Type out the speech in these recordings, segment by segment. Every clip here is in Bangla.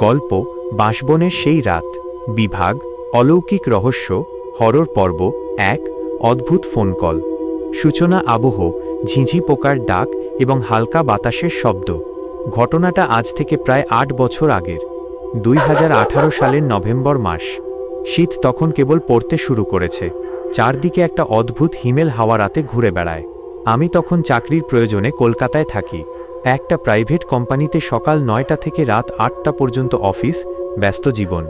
গল্প বাঁশবনের সেই রাত। বিভাগ অলৌকিক রহস্য, হরর পর্ব ১। অদ্ভুত ফোন কল। সূচনা আবহ, ঝিঁঝি পোকার ডাক এবং হালকা বাতাসের শব্দ। ঘটনাটা আজ থেকে প্রায় ৮ বছর আগের। ২০১৮ সালের নভেম্বর মাস। শীত তখন কেবল পড়তে শুরু করেছে। চারদিকে একটা অদ্ভুত হিমেল হাওয়া রাতে ঘুরে বেড়ায়। আমি তখন চাকরির প্রয়োজনে কলকাতায় থাকি। একটা প্রাইভেট কোম্পানিতে সকাল ৯টা থেকে রাত ৮টা পর্যন্ত অফিস, ব্যস্ত জীবন।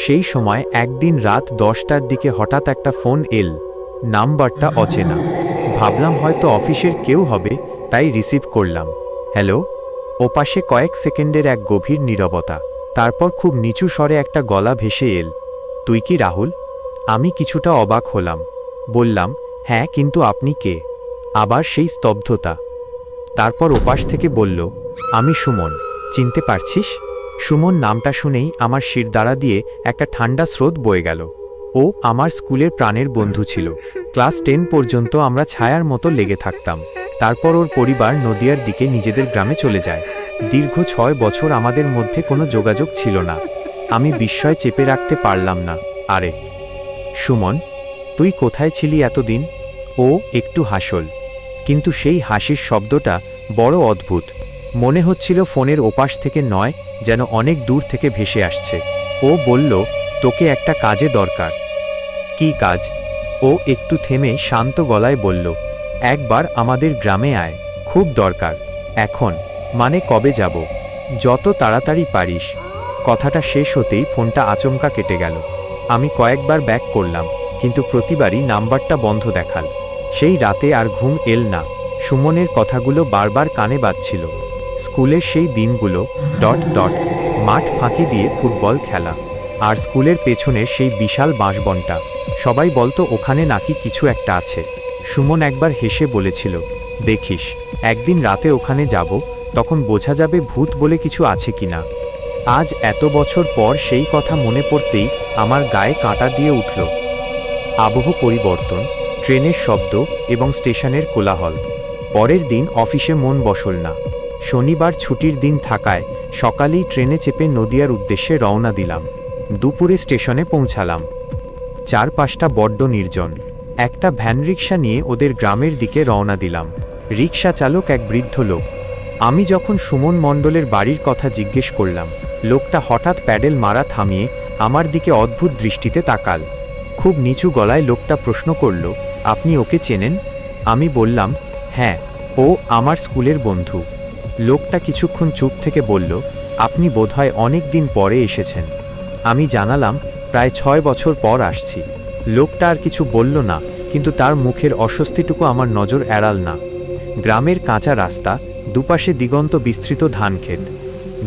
সেই সময় একদিন রাত 10টার দিকে হঠাৎ একটা ফোন এল। নাম্বারটা অচেনা। ভাবলাম হয়তো অফিসের কেউ হবে, তাই রিসিভ করলাম। হ্যালো। ওপাশে কয়েক সেকেন্ডের এক গভীর নীরবতা। তারপর খুব নিচু স্বরে একটা গলা ভেসে এল, তুই কি রাহুল? আমি কিছুটা অবাক হলাম। বললাম, হ্যাঁ, কিন্তু আপনি কে? আবার সেই স্তব্ধতা। তারপর ওপাশ থেকে বলল, আমি সুমন। চিনতে পারছিস? সুমন নামটা শুনেই আমার শিরদাঁড়া দিয়ে একটা ঠান্ডা স্রোত বয়ে গেল। ও আমার স্কুলের প্রাণের বন্ধু ছিল। ক্লাস 10 পর্যন্ত আমরা ছায়ার মতো লেগে থাকতাম। তারপর ওর পরিবার নদিয়ার দিকে নিজেদের গ্রামে চলে যায়। দীর্ঘ 6 বছর আমাদের মধ্যে কোনো যোগাযোগ ছিল না। আমি বিস্ময় চেপে রাখতে পারলাম না। আরে সুমন, তুই কোথায় ছিলি এতদিন? ও একটু হাসল, কিন্তু সেই হাসির শব্দটা বড় অদ্ভুত। মনে হচ্ছিল ফোনের ওপাশ থেকে নয়, যেন অনেক দূর থেকে ভেসে আসছে। ও বলল, তোকে একটা কাজে দরকার। কী কাজ? ও একটু থেমে শান্ত গলায় বলল, একবার আমাদের গ্রামে আয়, খুব দরকার। এখন? মানে কবে যাব? যত তাড়াতাড়ি পারিস। কথাটা শেষ হতেই ফোনটা আচমকা কেটে গেল। আমি কয়েকবার ব্যাক করলাম, কিন্তু প্রতিবারই নাম্বারটা বন্ধ দেখাল। সেই রাতে আর ঘুম এল না। সুমনের কথাগুলো বারবার কানে বাজছিল। স্কুলের সেই দিনগুলো, মাঠ ফাঁকি দিয়ে ফুটবল খেলা, আর স্কুলের পেছনের সেই বিশাল বাঁশবনটা। সবাই বলতো ওখানে নাকি কিছু একটা আছে। সুমন একবার হেসে বলেছিল, দেখিস, একদিন রাতে ওখানে যাব, তখন বোঝা যাবে ভূত বলে কিছু আছে কিনা। আজ এত বছর পর সেই কথা মনে পড়তেই আমার গায়ে কাঁটা দিয়ে উঠল। আবহ পরিবর্তন, ট্রেনের শব্দ এবং স্টেশনের কোলাহল। পরের দিন অফিসে মন বসল না। শনিবার ছুটির দিন থাকায় সকালেই ট্রেনে চেপে নদিয়ার উদ্দেশ্যে রওনা দিলাম। দুপুরে স্টেশনে পৌঁছালাম। চারপাশটা বড্ড নির্জন। একটা ভ্যান রিক্সা নিয়ে ওদের গ্রামের দিকে রওনা দিলাম। রিক্সা চালক এক বৃদ্ধ লোক। আমি যখন সুমন মণ্ডলের বাড়ির কথা জিজ্ঞেস করলাম, লোকটা হঠাৎ প্যাডেল মারা থামিয়ে আমার দিকে অদ্ভুত দৃষ্টিতে তাকাল। খুব নিচু গলায় লোকটা প্রশ্ন করল, আপনি ওকে চেনেন? আমি বললাম, হ্যাঁ, ও আমার স্কুলের বন্ধু। লোকটা কিছুক্ষণ চুপ থেকে বলল, আপনি বোধহয় অনেক দিন পরে এসেছেন। আমি জানালাম, প্রায় 6 বছর পর আসছি। লোকটা আর কিছু বলল না, কিন্তু তার মুখের অস্বস্তিটুকু আমার নজর এড়াল না। গ্রামের কাঁচা রাস্তা, দুপাশে দিগন্ত বিস্তৃত ধানক্ষেত।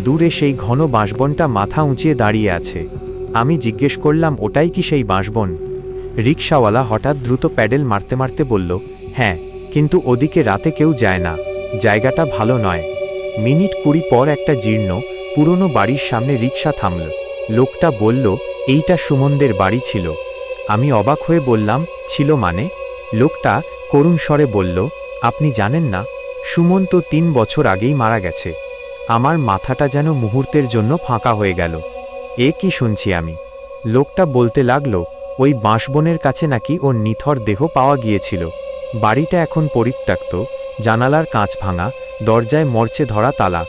দূরে সেই ঘন বাঁশবনটা মাথা উঁচিয়ে দাঁড়িয়ে আছে। আমি জিজ্ঞেস করলাম, ওটাই কি সেই বাঁশবন? রিকশাওয়ালা হঠাৎ দ্রুত প্যাডেল মারতে মারতে বলল, হ্যাঁ, কিন্তু ওদিকে রাতে কেউ যায় না, জায়গাটা ভালো নয়। মিনিট 20 পর একটা জীর্ণ পুরনো বাড়ির সামনে রিকশা থামল। লোকটা বলল, এইটা সুমনদের বাড়ি ছিল। আমি অবাক হয়ে বললাম, ছিল মানে? লোকটা করুণ স্বরে বলল, আপনি জানেন না, সুমন তো 3 বছর আগেই মারা গেছে। আমার মাথাটা যেন মুহূর্তের জন্য ফাঁকা হয়ে গেল। এ কি শুনছি আমি? লোকটা বলতে লাগল, ওই বাঁশবনের কাছে নাকি ওর নিথর দেহ পাওয়া গিয়েছিল। বাড়িটা এখন পরিত্যক্ত, জানালার কাঁচ ভাঙা, দরজায় মরচে ধরা তালা,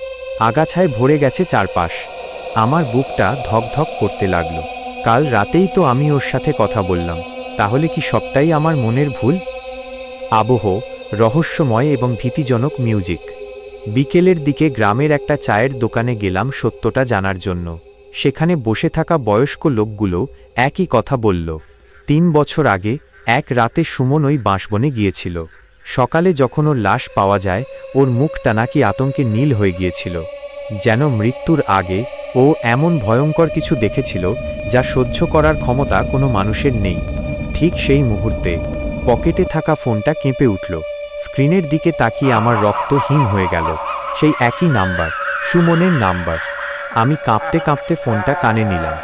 আগাছায় ভরে গেছে চারপাশ। আমার বুকটা ধকধক করতে লাগল। কাল রাতেই তো আমি ওর সাথে কথা বললাম, তাহলে কি সবটাই আমার মনের ভুল? আবহ, রহস্যময় এবং ভীতিজনক মিউজিক। বিকেলের দিকে গ্রামের একটা চায়ের দোকানে গেলাম সত্যটা জানার জন্য। সেখানে বসে থাকা বয়স্ক লোকগুলো একই কথা বলল। 3 বছর আগে এক রাতে সুমন ওই বাঁশবনে গিয়েছিল। সকালে যখন ওর লাশ পাওয়া যায়, ওর মুখটা নাকি আতঙ্কে নীল হয়ে গিয়েছিল। যেন মৃত্যুর আগে ও এমন ভয়ঙ্কর কিছু দেখেছিল যা সহ্য করার ক্ষমতা কোনো মানুষের নেই। ঠিক সেই মুহূর্তে পকেটে থাকা ফোনটা কেঁপে উঠল। স্ক্রিনের দিকে তাকিয়ে আমার রক্ত হিম হয়ে গেল। সেই একই নাম্বার, সুমনের নাম্বার। আমি কাঁপতে কাঁপতে ফোনটা কানে নিলাম।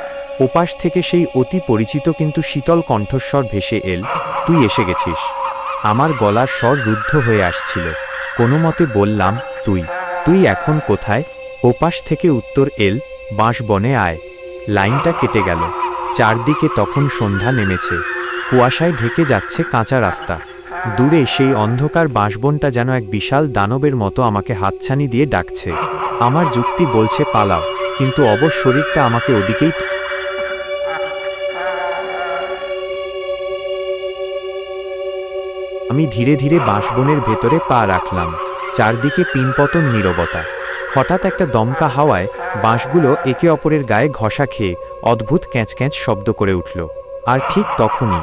ওপাশ থেকে সেই অতি পরিচিত কিন্তু শীতল কণ্ঠস্বর ভেসে এল, তুই এসে গেছিস। আমার গলার স্বর রুদ্ধ হয়ে আসছিল। কোনো মতে বললাম, তুই এখন কোথায়? ওপাশ থেকে উত্তর এল, বাঁশবনে আয়। লাইনটা কেটে গেল। চারদিকে তখন সন্ধ্যা নেমেছে। কুয়াশায় ঢেকে যাচ্ছে কাঁচা রাস্তা। দূরে সেই অন্ধকার বাঁশবনটা যেন এক বিশাল দানবের মতো আমাকে হাতছানি দিয়ে ডাকছে। আমার যুক্তি বলছে পালাও, কিন্তু অবশ শরীরটা আমাকে ওদিকেই। আমি ধীরে ধীরে বাঁশবনের ভেতরে পা রাখলাম। চারদিকে পিনপতন নীরবতা। হঠাৎ একটা দমকা হাওয়ায় বাঁশগুলো একে অপরের গায়ে ঘষা খেয়ে অদ্ভুত ক্যাঁচক্যাঁচ শব্দ করে উঠল। আর ঠিক তখনই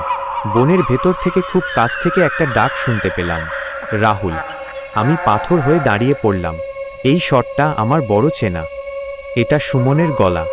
বনের ভেতর থেকে খুব কাছ থেকে একটা ডাক শুনতে পেলাম, রাহুল। আমি পাথর হয়ে দাঁড়িয়ে পড়লাম। এই স্বরটা আমার বড় চেনা। এটা সুমনের গলা।